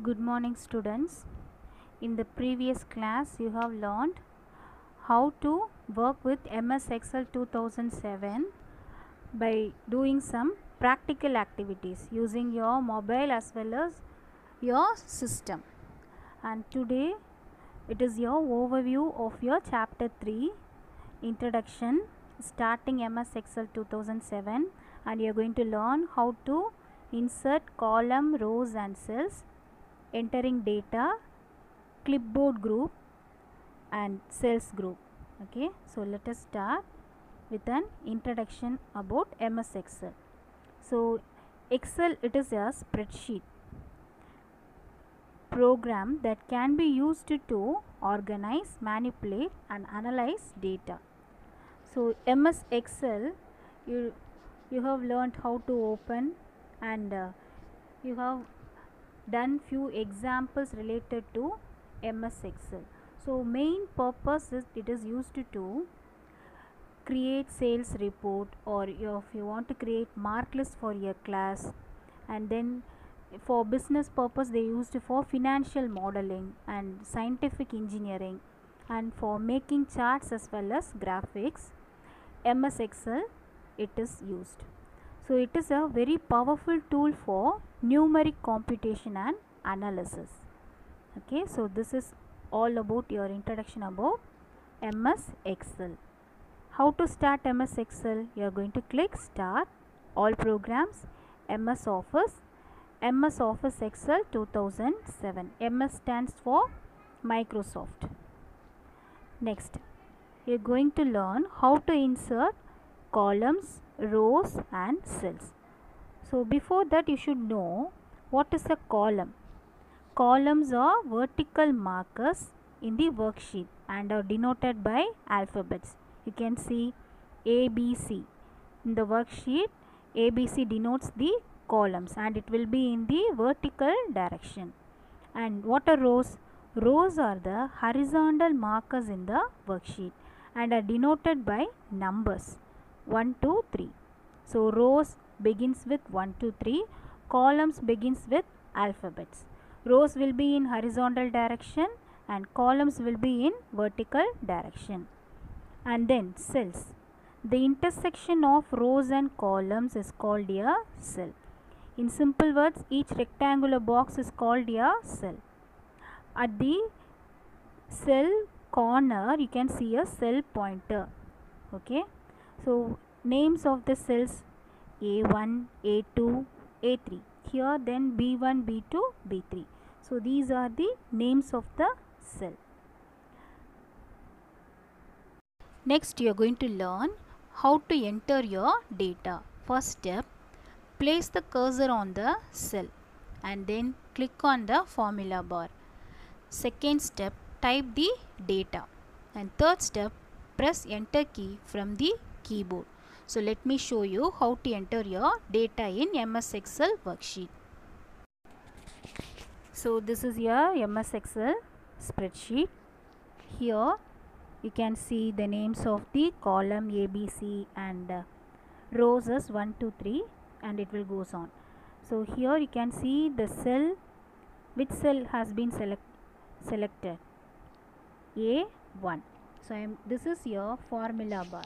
Good morning, students. In the previous class you have learned how to work with MS Excel 2007 by doing some practical activities using your mobile as well as your system. And today it is your overview of your chapter 3 introduction starting MS Excel 2007, and you are going to learn how to insert column, rows and cells, entering data, clipboard group and cells group. Okay, so let us start with an introduction about MS Excel. So Excel, it is a spreadsheet program that can be used to organize, manipulate and analyze data. So MS Excel, you have learned how to open, and you have done few examples related to MS Excel. So main purpose is it is used to create sales report, or if you want to create mark list for your class, and then for business purpose they used for financial modeling and scientific engineering, and for making charts as well as graphics, MS Excel it is used. So it is a very powerful tool for numeric computation and analysis. Okay, so this is all about your introduction about MS Excel. How to start MS Excel? You are going to click Start, All Programs, MS Office, MS Office Excel 2007. MS stands for Microsoft. Next, you are going to learn how to insert columns, rows and cells. So before that you should know what is a column. Columns are vertical markers in the worksheet and are denoted by alphabets. You can see ABC in the worksheet. ABC denotes the columns and it will be in the vertical direction. And what are rows? Rows are the horizontal markers in the worksheet and are denoted by numbers 1, 2, 3. So rows begins with 1, 2, 3. Columns begins with alphabets. Rows will be in horizontal direction and columns will be in vertical direction. And then cells. The intersection of rows and columns is called a cell. In simple words, each rectangular box is called a cell. At the cell corner you can see a cell pointer. Okay, so names of the cells A1, A2, A3. Here then B1, B2, B3. So these are the names of the cell. Next you are going to learn how to enter your data. First step, place the cursor on the cell and then click on the formula bar. Second step, type the data. And third step, press enter key from the keyboard. So let me show you how to enter your data in MS Excel worksheet. So this is your MS Excel spreadsheet. Here you can see the names of the column ABC and rows as 1, 2, 3 and it will goes on. So here you can see the cell, which cell has been selected, A1. So this is your formula bar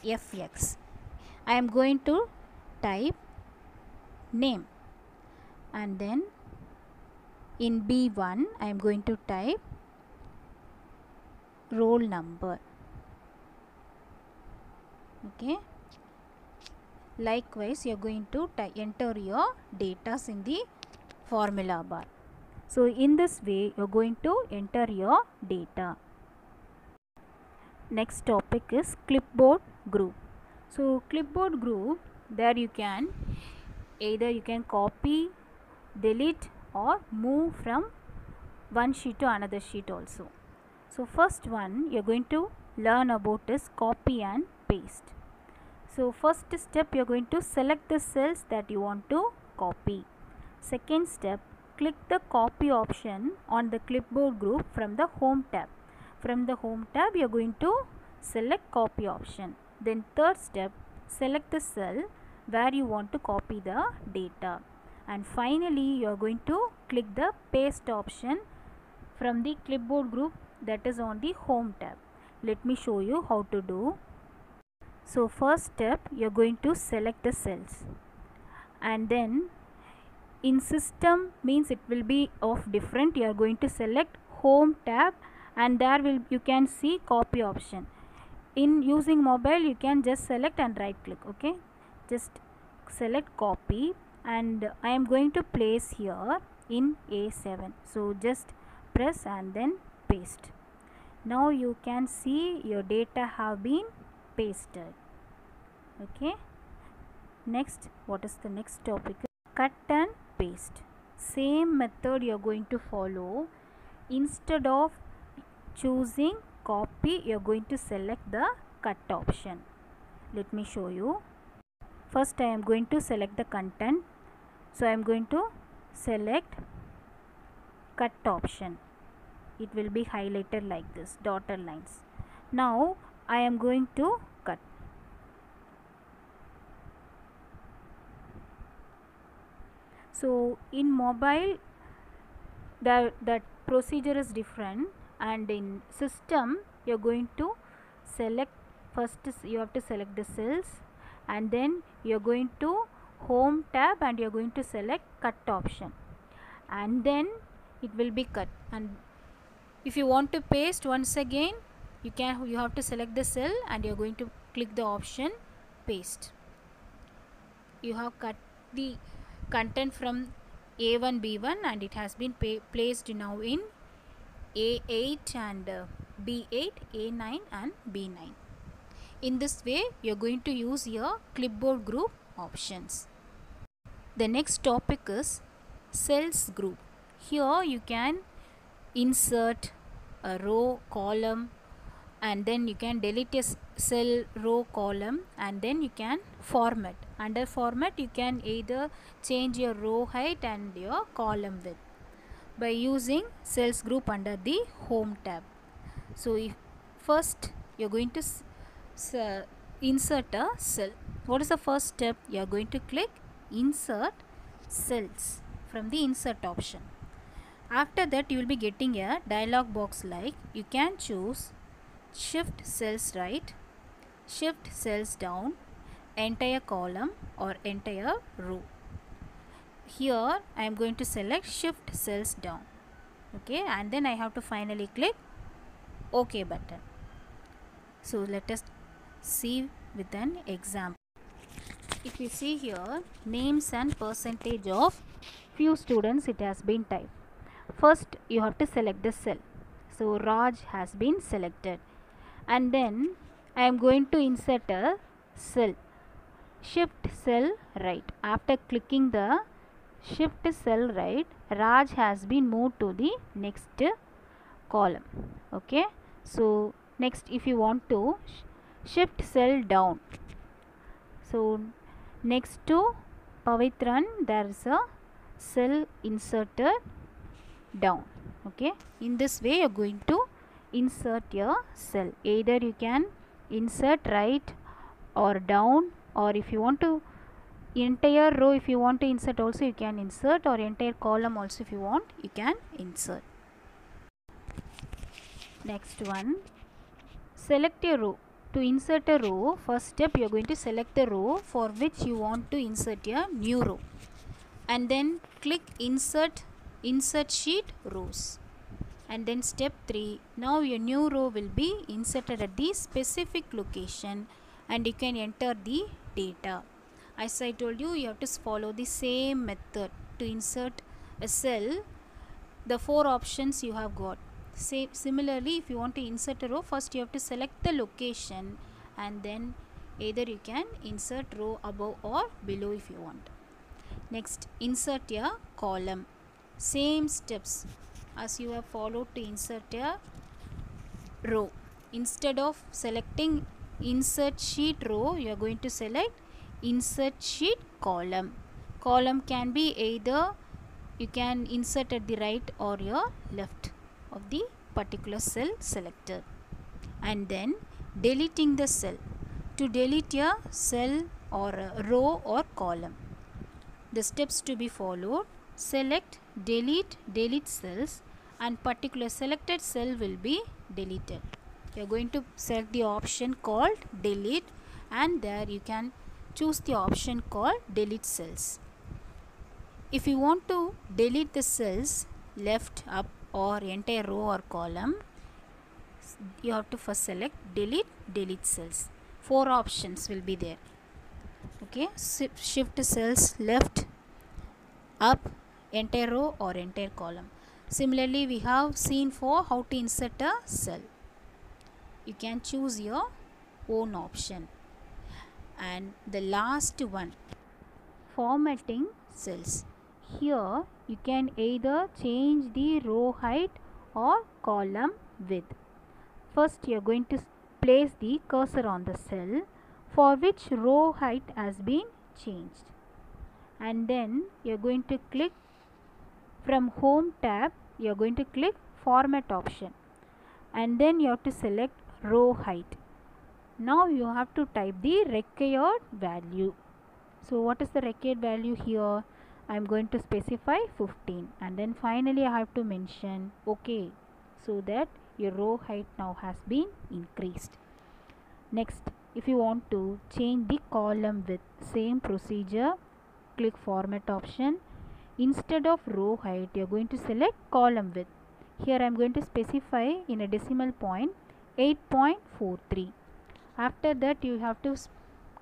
FX. I am going to type name, and then in B1 I am going to type roll number. Okay, likewise you are going to enter your data in the formula bar. So in this way you are going to enter your data. Next topic is clipboard group. So clipboard group, there you can either you can copy, delete or move from one sheet to another sheet also. So first one you are going to learn about is copy and paste. So first step, you are going to select the cells that you want to copy. Second step, click the copy option on the clipboard group from the home tab. From the home tab you are going to select copy option. Then third step, select the cell where you want to copy the data. and finally you are going to click the paste option from the clipboard group that is on the home tab. Let me show you how to do. So first step, you are going to select the cells, and then in system means it will be of different. You are going to select home tab, and there you can see copy option. In using mobile you can just select and right click. Okay, just select copy, and I am going to place here in A7. So just press and then paste. Now you can see your data have been pasted. Okay, next, what is the next topic? Cut and paste. Same method you are going to follow. Instead of choosing copy, you are going to select the cut option. Let me show you. First I am going to select the content, so I am going to select cut option. It will be highlighted like this, dotted lines. Now I am going to cut. So in mobile that procedure is different, and in system you are going to select, first you have to select the cells, and then you are going to home tab and you are going to select cut option, and then it will be cut. And if you want to paste once again, you have to select the cell and you are going to click the option paste. You have cut the content from A1 B1 and it has been placed now in A8 and B8, A9 and B9. In this way you are going to use your clipboard group options. The next topic is cells group. Here you can insert a row, column, and then you can delete a cell, row, column, and then you can format. Under format you can either change your row height and your column width by using cells group under the home tab. So if first you are going to insert a cell. What is the first step? You are going to click insert cells from the insert option. After that you will be getting a dialog box like you can choose shift cells right, shift cells down, entire column or entire row. Here I am going to select shift cells down. Okay, and then I have to finally click OK button. So let us see with an example. If you see here, names and percentage of few students, it has been typed. First you have to select the cell. So Raj has been selected, and then I am going to insert a cell. Shift cell right. After clicking the shift cell right, Raj has been moved to the next column. Okay, so next if you want to shift cell down, so next to Pavitran there is a cell inserted down. Okay, in this way you are going to insert your cell. Either you can insert right or down, or if you want to entire row, if you want to insert also you can insert, or entire column also if you want you can insert. Next one, select a row. To insert a row, first step you are going to select the row for which you want to insert a new row, and then click insert sheet rows, and then step 3. Now your new row will be inserted at the specific location and you can enter the data. As I told you, you have to follow the same method to insert a cell. The 4 options you have got. Similarly, if you want to insert a row, first you have to select the location, and then either you can insert row above or below if you want. Next, insert a column. Same steps as you have followed to insert a row. Instead of selecting insert sheet row, you are going to select insert sheet column. Column can be either you can insert at the right or your left of the particular cell selected, and then deleting the cell. To delete a cell or a row or column, The steps to be followed: select, delete cells, and particular selected cell will be deleted. You are going to select the option called delete, and there you can choose the option called delete cells. If you want to delete the cells left, up, or entire row or column, you have to first select delete cells. 4 options will be there. Okay, shift cells left, up, entire row or entire column. Similarly, we have seen for how to insert a cell. You can choose your own option. And the last one, formatting cells. Here you can either change the row height or column width. First you are going to place the cursor on the cell for which row height has been changed, and then you are going to click from home tab, you are going to click format option, and then you have to select row height. Now you have to type the required value. So what is the required value here? I am going to specify 15, and then finally I have to mention OK, so that your row height now has been increased. Next, if you want to change the column width, same procedure, click format option. Instead of row height, you are going to select column width. Here I am going to specify in a decimal point 8.43. After that you have to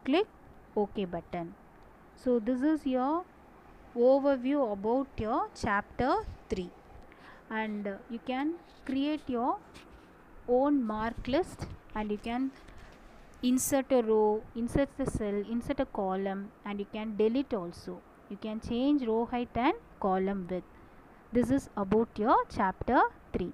click OK button. So this is your overview about your chapter 3, and you can create your own mark list, and you can insert a row, insert the cell, insert a column, and you can delete also. You can change row height and column width. This is about your chapter 3.